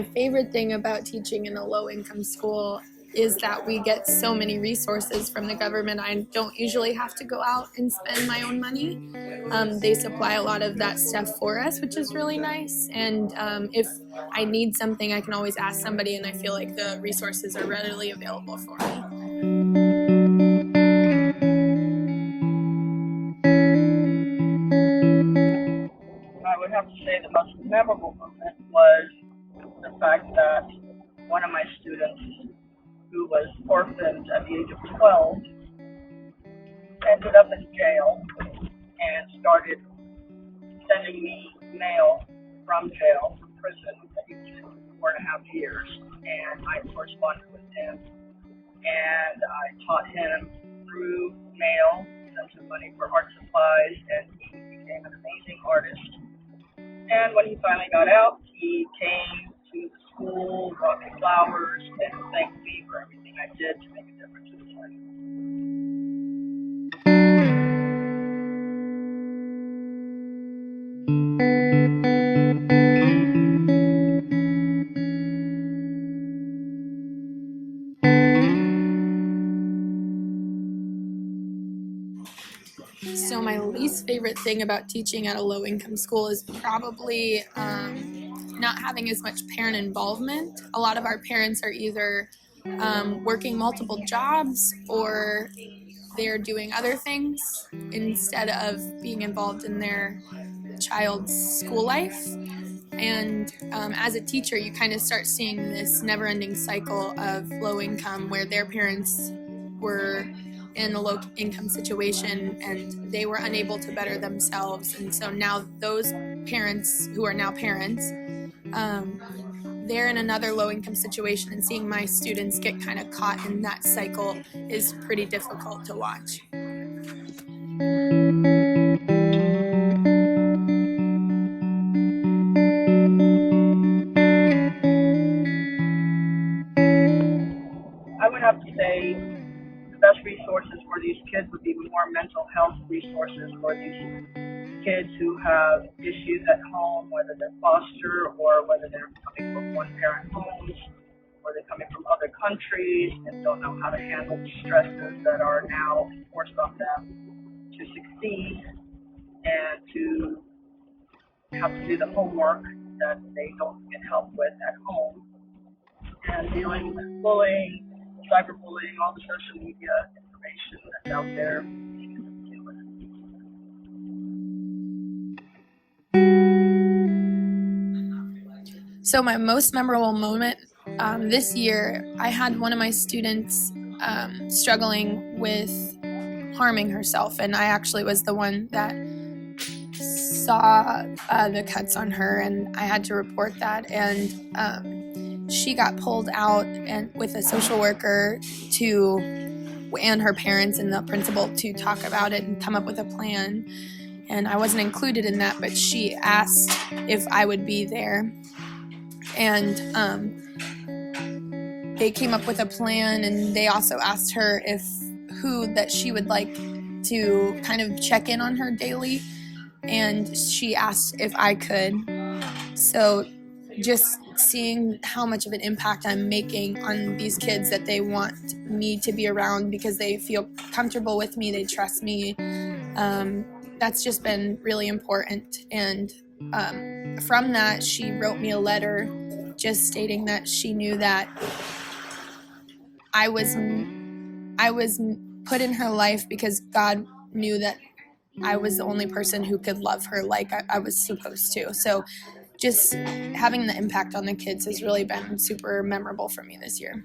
My favorite thing about teaching in a low-income school is that we get so many resources from the government. I don't usually have to go out and spend my own money. They supply a lot of that stuff for us, which is really nice. And if I need something, I can always ask somebody, and I feel like the resources are readily available for me. I would have to say the most memorable moment was the fact that one of my students, who was orphaned at the age of 12, ended up in jail and started sending me mail from jail, from prison, that he was in for 4.5 years. And I corresponded with him, and I taught him through mail, sent him money for art supplies, and he became an amazing artist. And when he finally got out, he came to the school, brought me flowers, and thanked me for everything I did to make a difference in his life. So my least favorite thing about teaching at a low-income school is probably not having as much parent involvement. A lot of our parents are either working multiple jobs or they're doing other things instead of being involved in their child's school life. And as a teacher, you kind of start seeing this never-ending cycle of low income where their parents were in a low-income situation and they were unable to better themselves. And so now those parents who are now parents, they're in another low-income situation, and seeing my students get kind of caught in that cycle is pretty difficult to watch. I would have to say the best resources for these kids would be more mental health resources for these kids who have issues at home, whether they're foster or whether they're coming from one-parent homes, or they're coming from other countries and don't know how to handle the stresses that are now forced on them to succeed and to have to do the homework that they don't get help with at home, and dealing with bullying, cyberbullying, all the social media information that's out there. So my most memorable moment this year, I had one of my students struggling with harming herself, and I actually was the one that saw the cuts on her, and I had to report that. And she got pulled out and with a social worker and her parents and the principal to talk about it and come up with a plan. And I wasn't included in that, but she asked if I would be there. And they came up with a plan, and they also asked her who that she would like to kind of check in on her daily, and she asked if I could. So just seeing how much of an impact I'm making on these kids, that they want me to be around because they feel comfortable with me, they trust me, that's just been really important. And from that, she wrote me a letter just stating that she knew that I was put in her life because God knew that I was the only person who could love her like I was supposed to. So just having the impact on the kids has really been super memorable for me this year.